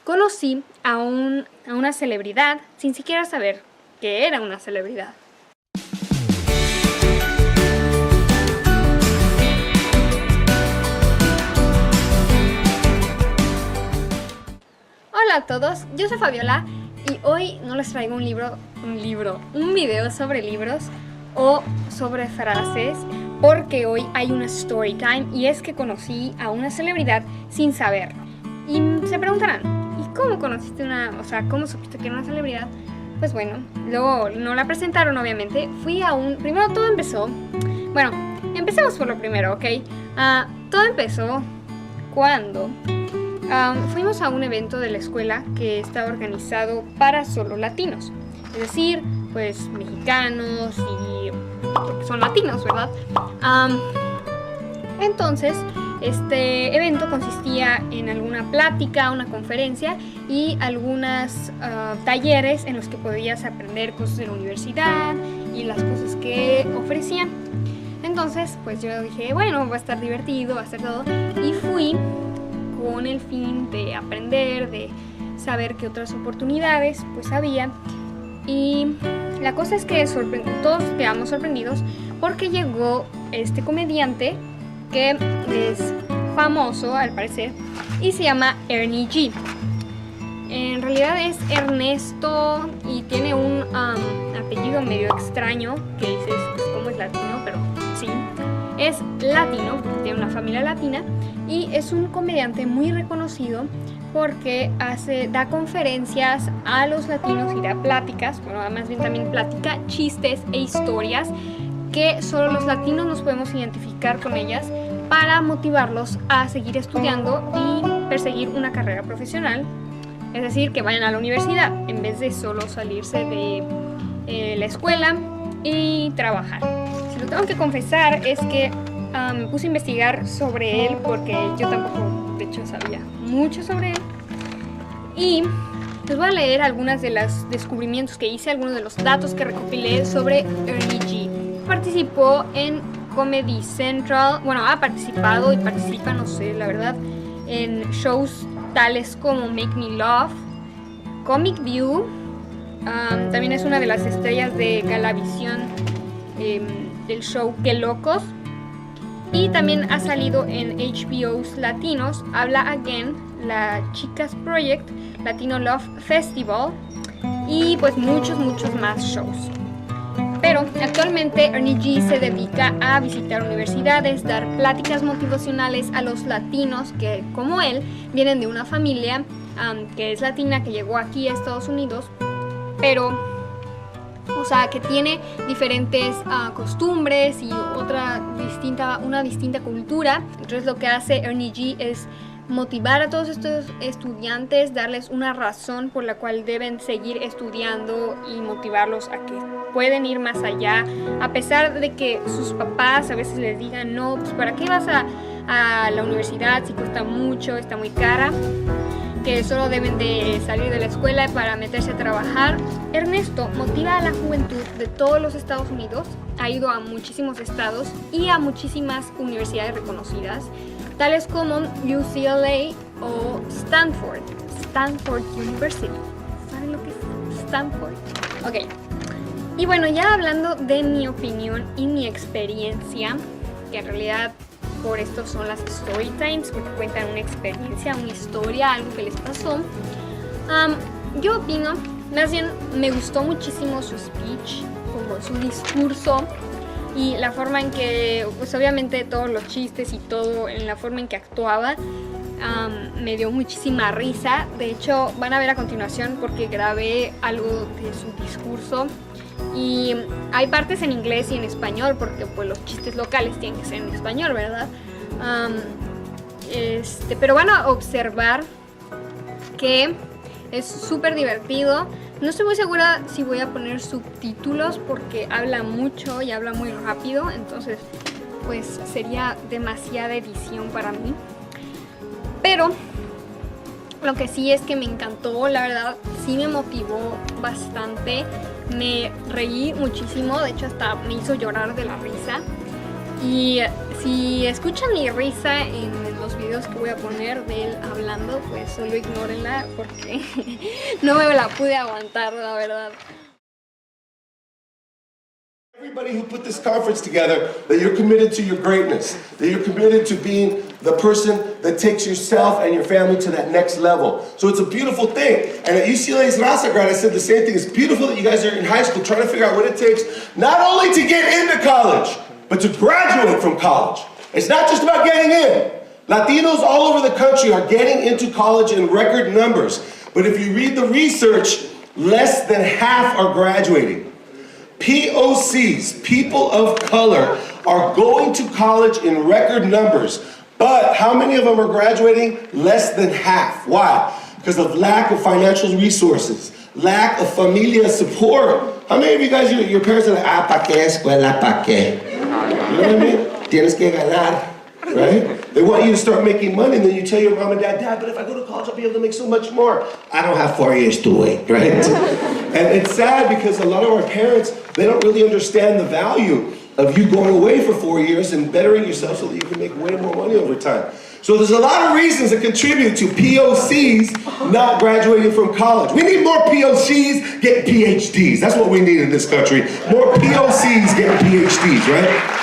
conocí a una celebridad sin siquiera saber que era una celebridad. Hola a todos, yo soy Fabiola y hoy no les traigo un video sobre libros o sobre frases, porque hoy hay una StoryTime y es que conocí a una celebridad sin saberlo. Y se preguntarán, ¿y cómo conociste cómo supiste que era una celebridad? Pues bueno, luego no la presentaron obviamente, primero todo empezó, empecemos por lo primero, ¿ok? Todo empezó cuando fuimos a un evento de la escuela que estaba organizado para solo latinos, es decir, pues mexicanos y porque son latinos, ¿verdad? Entonces, este evento consistía en alguna plática, una conferencia y algunos talleres en los que podías aprender cosas de la universidad y las cosas que ofrecían. Entonces, pues yo dije, bueno, va a estar divertido, va a estar todo, y fui con el fin de aprender, de saber qué otras oportunidades pues había. Y la cosa es que todos quedamos sorprendidos porque llegó este comediante que es famoso al parecer y se llama Ernie G. En realidad es Ernesto y tiene un apellido medio extraño que dices, pues, ¿cómo es latino? Pero sí, es latino, tiene una familia latina y es un comediante muy reconocido porque da conferencias a los latinos y da pláticas, más bien también platica chistes e historias que solo los latinos nos podemos identificar con ellas para motivarlos a seguir estudiando y perseguir una carrera profesional, es decir, que vayan a la universidad en vez de solo salirse de la escuela y trabajar. Si lo tengo que confesar es que me puse a investigar sobre él porque yo tampoco, de hecho, sabía mucho sobre él. Y les voy a leer algunas de los descubrimientos que hice, algunos de los datos que recopilé sobre Ernie G. Participó en Comedy Central, ha participado y participa, no sé, la verdad, en shows tales como Make Me Love, Comic View, también es una de las estrellas de Galavisión del show Qué Locos. Y también ha salido en HBO's Latinos, Habla Again, La Chicas Project, Latino Love Festival y pues muchos más shows. Pero actualmente Ernie G se dedica a visitar universidades, dar pláticas motivacionales a los latinos que, como él, vienen de una familia que es latina, que llegó aquí a Estados Unidos, pero que tiene diferentes costumbres y una distinta cultura. Entonces lo que hace Ernie G es motivar a todos estos estudiantes, darles una razón por la cual deben seguir estudiando y motivarlos a que pueden ir más allá, a pesar de que sus papás a veces les digan, no, pues ¿para qué vas a la universidad si cuesta mucho, está muy cara? Que solo deben de salir de la escuela para meterse a trabajar. Ernesto motiva a la juventud de todos los Estados Unidos, ha ido a muchísimos estados y a muchísimas universidades reconocidas, tales como UCLA o Stanford University. ¿Saben lo que es Stanford? Ok. Y bueno, ya hablando de mi opinión y mi experiencia, que en realidad por esto son las StoryTimes, porque cuentan una experiencia, una historia, algo que les pasó. Yo opino, más bien me gustó muchísimo su speech, como su discurso y la forma en que, pues obviamente todos los chistes y todo, en la forma en que actuaba, me dio muchísima risa. De hecho, van a ver a continuación porque grabé algo de su discurso. Y hay partes en inglés y en español porque pues los chistes locales tienen que ser en español, ¿verdad? Pero van a observar que es súper divertido. No estoy muy segura si voy a poner subtítulos porque habla mucho y habla muy rápido, entonces pues sería demasiada edición para mí. Pero lo que sí es que me encantó, la verdad, sí me motivó bastante. Me reí muchísimo, de hecho hasta me hizo llorar de la risa. Y si escuchan mi risa en los videos videos que voy a poner de él hablando, pues solo ignórenla porque no me la pude aguantar, la verdad. Everybody who put this conference together, that you're committed to your greatness, that you're committed to being the person that takes yourself and your family to that next level. So it's a beautiful thing. And at UCLA's Raza Grad, I said the same thing. It's beautiful that you guys are in high school trying to figure out what it takes, not only to get into college, but to graduate from college. It's not just about getting in. Latinos all over the country are getting into college in record numbers. But if you read the research, less than half are graduating. POCs, people of color, are going to college in record numbers. But how many of them are graduating? Less than half. Why? Because of lack of financial resources, lack of familia support. How many of you guys, your parents are like, pa' qué escuela, pa' qué? You know what I mean? Tienes que ganar, right? They want you to start making money, and then you tell your mom and dad, but if I go to college, I'll be able to make so much more. I don't have 4 years to wait, right? And it's sad because a lot of our parents, they don't really understand the value of you going away for 4 years and bettering yourself so that you can make way more money over time. So there's a lot of reasons that contribute to POCs not graduating from college. We need more POCs getting PhDs. That's what we need in this country. More POCs getting PhDs, right?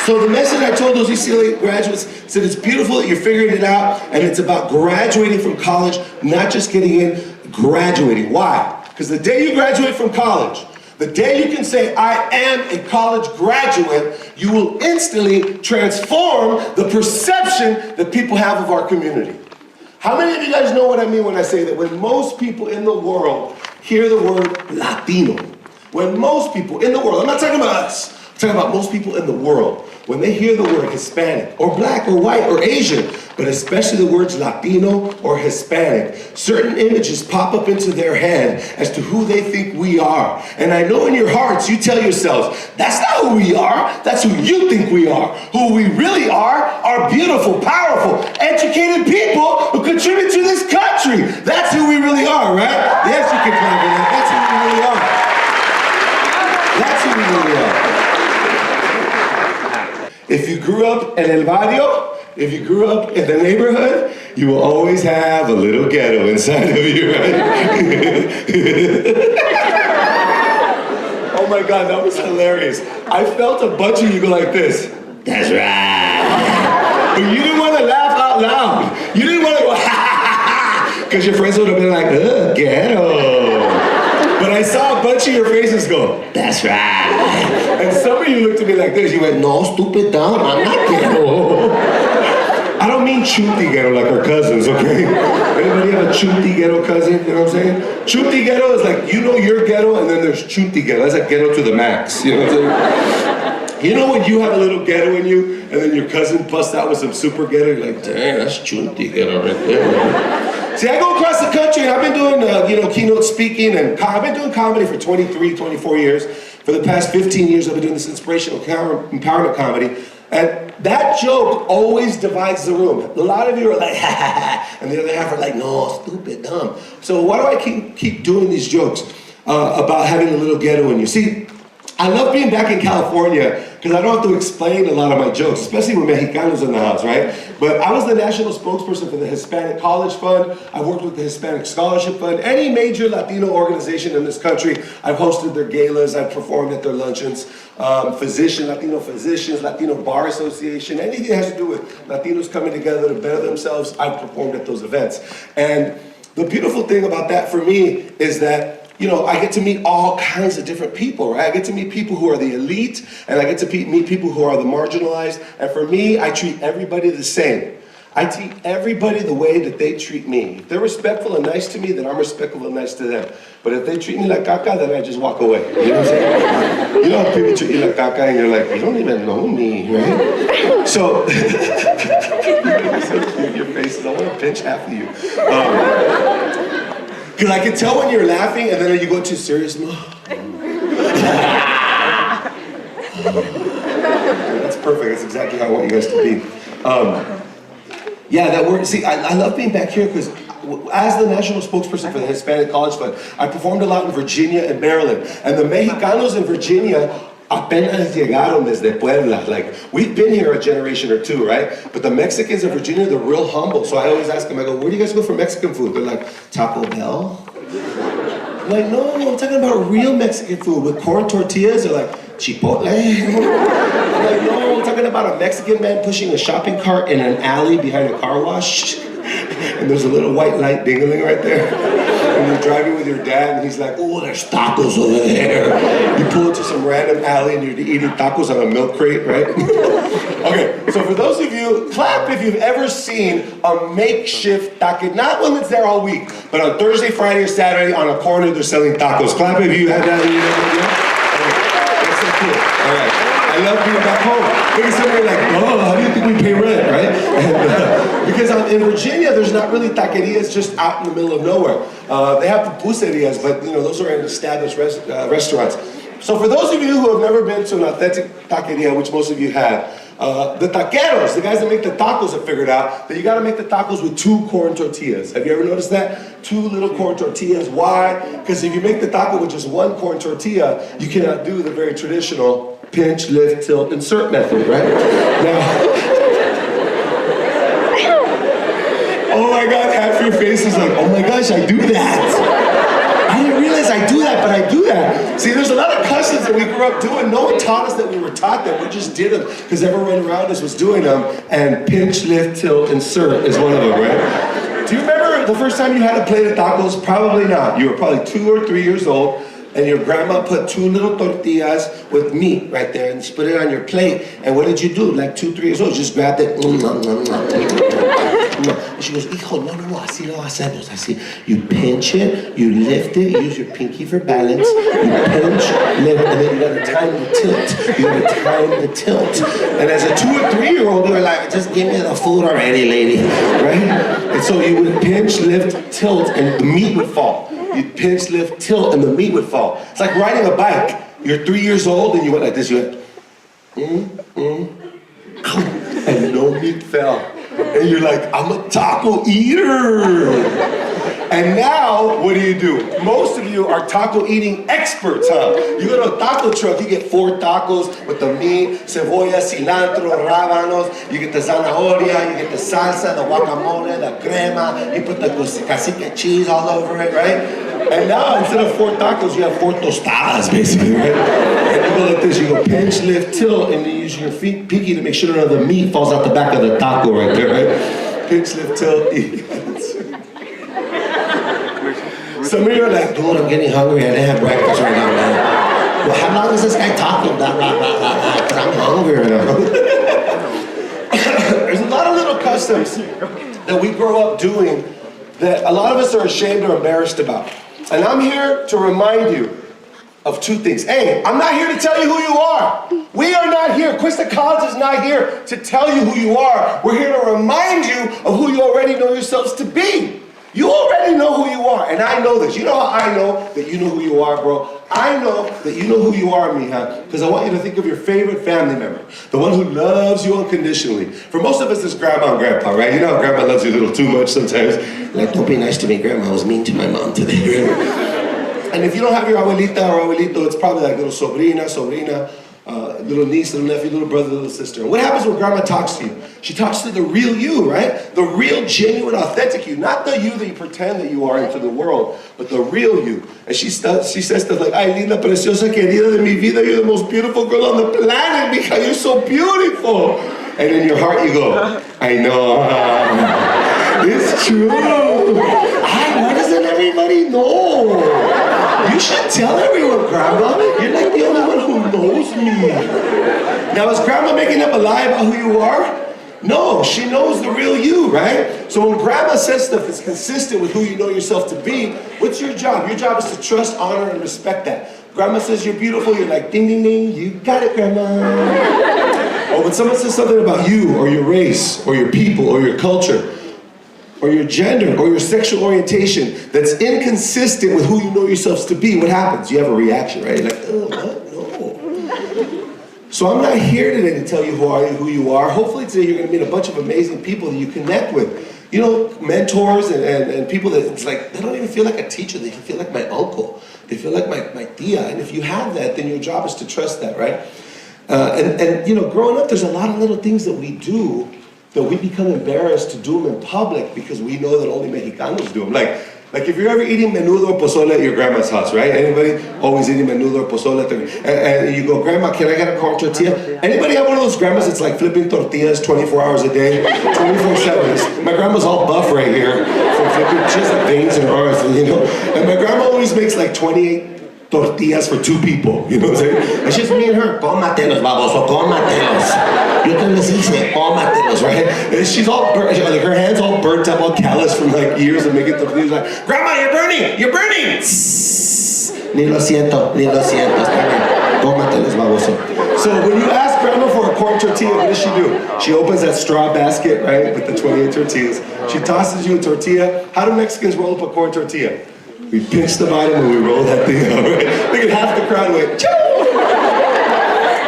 So the message I told those UCLA graduates said it's beautiful that you're figuring it out, and it's about graduating from college, not just getting in, graduating. Why? Because the day you graduate from college, the day you can say, I am a college graduate, you will instantly transform the perception that people have of our community. How many of you guys know what I mean when I say that when most people in the world hear the word Latino, when most people in the world, I'm not talking about us, I'm talking about most people in the world, when they hear the word Hispanic or black or white or Asian, but especially the words Latino or Hispanic, certain images pop up into their head as to who they think we are. And I know in your hearts you tell yourselves, that's not who we are, that's who you think we are. Who we really are beautiful, powerful, educated people who contribute to this country. That's who we really are, right? Yes, you can clap for that. That's who we really are. That's who we really are. If you grew up in El Barrio, if you grew up in the neighborhood, you will always have a little ghetto inside of you, right? Oh my God, that was hilarious. I felt a bunch of you go like this. That's right. But you didn't want to laugh out loud. You didn't want to go, ha ha ha, because your friends would have been like, ugh, ghetto. But I saw a bunch of your faces go, that's right. And some of you looked at me like this. You went, no, stupid, dumb, I'm not ghetto. I don't mean chuti ghetto like our cousins, okay? Anybody have a chuti ghetto cousin? You know what I'm saying? Chuti ghetto is like, you know your ghetto, and then there's chuti ghetto. That's like ghetto to the max, you know what I'm saying? You know when you have a little ghetto in you, and then your cousin busts out with some super ghetto, you're like, damn, that's chuti ghetto right there. See, I go across the country, and I've been doing, keynote speaking, and I've been doing comedy for 23, 24 years. For the past 15 years, I've been doing this inspirational empowerment comedy. And that joke always divides the room. A lot of you are like, ha ha ha, and the other half are like, no, stupid, dumb. So why do I keep doing these jokes about having a little ghetto in you? See, I love being back in California because I don't have to explain a lot of my jokes, especially with Mexicanos in the house, right? But I was the national spokesperson for the Hispanic College Fund. I worked with the Hispanic Scholarship Fund. Any major Latino organization in this country, I've hosted their galas, I've performed at their luncheons. Latino physicians, Latino Bar Association, anything that has to do with Latinos coming together to better themselves, I've performed at those events. And the beautiful thing about that for me is that I get to meet all kinds of different people, right? I get to meet people who are the elite, and I get to meet people who are the marginalized. And for me, I treat everybody the same. I treat everybody the way that they treat me. If they're respectful and nice to me, then I'm respectful and nice to them. But if they treat me like caca, then I just walk away. You know what I'm saying? You know how people treat you like caca, and you're like, you don't even know me, right? So, your faces, I want to pinch half of you. Because I can tell when you're laughing and then you go into serious mode. That's perfect. That's exactly how I want you guys to be. That word, see, I love being back here because as the national spokesperson for the Hispanic College Fund, I performed a lot in Virginia and Maryland. And the Mexicanos in Virginia apenas llegaron desde Puebla. Like, we've been here a generation or two, right? But the Mexicans of Virginia, they're real humble. So I always ask them, I go, where do you guys go for Mexican food? They're like, Taco Bell? I'm like, no, I'm talking about real Mexican food with corn tortillas. They're like, Chipotle? I'm like, no, I'm talking about a Mexican man pushing a shopping cart in an alley behind a car wash. And there's a little white light dingling right there. And you're driving with your dad, and he's like, oh, there's tacos over there. You pull into some random alley, and you're eating tacos on a milk crate, right? Okay, so for those of you, clap if you've ever seen a makeshift taco. Not one that's there all week, but on Thursday, Friday, or Saturday, on a corner, they're selling tacos. Clap if you had that in your video. That's so cool. All right. I love being back home. Maybe somebody like, oh, how do you think we pay rent, right? And, because in Virginia, there's not really taquerias just out in the middle of nowhere. They have pupuserias, but those are in established restaurants. So for those of you who have never been to an authentic taqueria, which most of you have, the taqueros, the guys that make the tacos, have figured out that you got to make the tacos with 2 corn tortillas. Have you ever noticed that? 2 little corn tortillas. Why? Because if you make the taco with just 1 corn tortilla, you cannot do the very traditional pinch, lift, tilt, insert method, right? Now, oh my God, half your face is like, oh my gosh, I do that. I didn't realize I do that, but I do that. See, there's a lot of customs that we grew up doing. No one taught us that we were taught them. We just did them because everyone around us was doing them. And pinch, lift, tilt, insert is one of them, right? Do you remember the first time you had a plate of tacos? Probably not. You were probably 2 or 3 years old. And your grandma put 2 little tortillas with meat right there and put it on your plate. And what did you do? Like 2, 3 years old, just grabbed it. And she goes, hijo, no, así lo hacemos, así. You pinch it, you lift it, use your pinky for balance. You pinch, lift, and then you gotta time the tilt. You gotta time the tilt. And as a 2 or 3 year old, you were like, just give me the food already, lady, right? And so you would pinch, lift, tilt, and the meat would fall. You'd pinch, lift, tilt, and the meat would fall. It's like riding a bike. You're 3 years old, and you went like this. You went, and no meat fell. And you're like, I'm a taco eater. And now, what do? Most of you are taco eating experts, huh? You go to a taco truck, you get 4 tacos with the meat, cebolla, cilantro, rábanos. You get the zanahoria, you get the salsa, the guacamole, the crema. You put the cacique cheese all over it, right? And now, instead of 4 tacos, you have 4 tostadas, basically, right? And you go like this, you go pinch, lift, tilt, and you use your pinky to make sure none of the meat falls out the back of the taco right there, right? Pinch, lift, tilt, eat. Some of you are like, dude, I'm getting hungry. I didn't have breakfast right now, man. Well, how long is this guy talking? Blah, blah, blah, blah, blah. Because I'm hungry right now. There's a lot of little customs that we grow up doing that a lot of us are ashamed or embarrassed about. And I'm here to remind you of 2 things. A, I'm not here to tell you who you are. We are not here. Quista College is not here to tell you who you are. We're here to remind you of who you already know yourselves to be. You already know who you are, and I know this. You know how I know that you know who you are, bro? I know that you know who you are, mija, because I want you to think of your favorite family member, the one who loves you unconditionally. For most of us, it's grandma and grandpa, right? You know how grandma loves you a little too much sometimes. Like, don't be nice to me, grandma was mean to my mom today. And if you don't have your abuelita or abuelito, it's probably like little sobrina, little niece, little nephew, little brother, little sister. And what happens when grandma talks to you? She talks to the real you, right? The real, genuine, authentic you. Not the you that you pretend that you are into the world, but the real you. And she says stuff like, ay, linda, preciosa, querida de mi vida, you're the most beautiful girl on the planet, mija, you're so beautiful. And in your heart you go, I know, it's true. Ay, why doesn't everybody know? You should tell everyone, Grandma. You're like the only one who knows me. Now, is Grandma making up a lie about who you are? No, she knows the real you, right? So when Grandma says stuff that's consistent with who you know yourself to be, what's your job? Your job is to trust, honor, and respect that. Grandma says you're beautiful, you're like, ding, ding, ding, you got it, Grandma. Or when someone says something about you, or your race, or your people, or your culture, or your gender, or your sexual orientation that's inconsistent with who you know yourselves to be, what happens? You have a reaction, right? You're like, oh, what? No. So I'm not here today to tell you who you are. Hopefully today you're going to meet a bunch of amazing people that you connect with. You know, mentors and people that it's like, they don't even feel like a teacher. They feel like my uncle. They feel like my tia. And if you have that, then your job is to trust that, right? And you know, growing up, there's a lot of little things that we do that we become embarrassed to do them in public because we know that only Mexicanos do them. Like if you're ever eating menudo or pozole at your grandma's house, right? Anybody always eating menudo or pozole and you go, Grandma, can I get a corn tortilla? Anybody have one of those grandmas that's like flipping tortillas 24 hours a day, 24/7? My grandma's all buff right here from flipping. She has like veins in her arms, you know. And my grandma always makes like 28 tortillas for 2 people, you know what I'm saying? It's just me and her. Cómatelos, baboso, cómatelos. Yo te les hice, cómatelos, right? And she's all burnt, like her hands all burnt up, all callous from like years of making tortillas. Like, Grandma, you're burning, you're burning. Ni lo siento, está bien. Cómatelos, baboso. So when you ask Grandma for a corn tortilla, what does she do? She opens that straw basket, right, with the 28 tortillas. She tosses you a tortilla. How do Mexicans roll up a corn tortilla? We pinch the bottom and we roll that thing out, right? Look at half the crowd went, choo!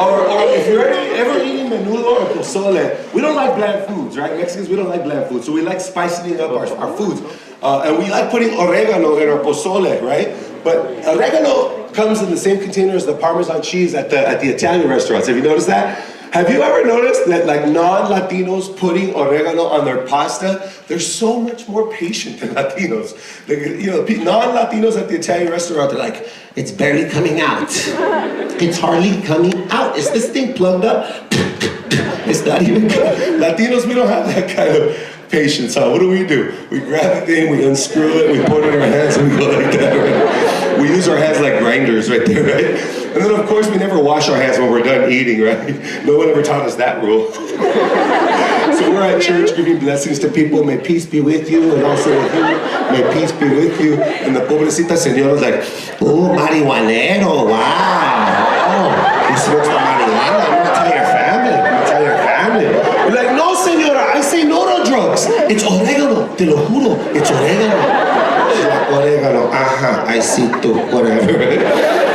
Or if you're ever eating menudo or pozole, we don't like bland foods, right? Mexicans, we don't like bland foods, so we like spicing up our foods. And we like putting oregano in our pozole, right? But oregano comes in the same container as the Parmesan cheese at the Italian restaurants. Have you noticed that? Have you ever noticed that like non-Latinos putting oregano on their pasta, they're so much more patient than Latinos. You know, non-Latinos at the Italian restaurant, they're like, it's barely coming out. It's hardly coming out. Is this thing plugged up? It's not even good. Latinos, we don't have that kind of patience, huh? What do? We grab the thing, we unscrew it, we put it in our hands, and we go like that, right? We use our hands like grinders right there, right? And then, of course, we never wash our hands when we're done eating, right? No one ever taught us that rule. So we're at church giving blessings to people. May peace be with you, and also with you. May peace be with you. And the pobrecita señora was like, oh, marihuanero, wow. Oh, he smokes the marijuana. I'm gonna tell your family. We're like, no, señora, I say no to drugs. It's oregano, te lo juro, it's oregano. She's like, oregano, I see too, whatever.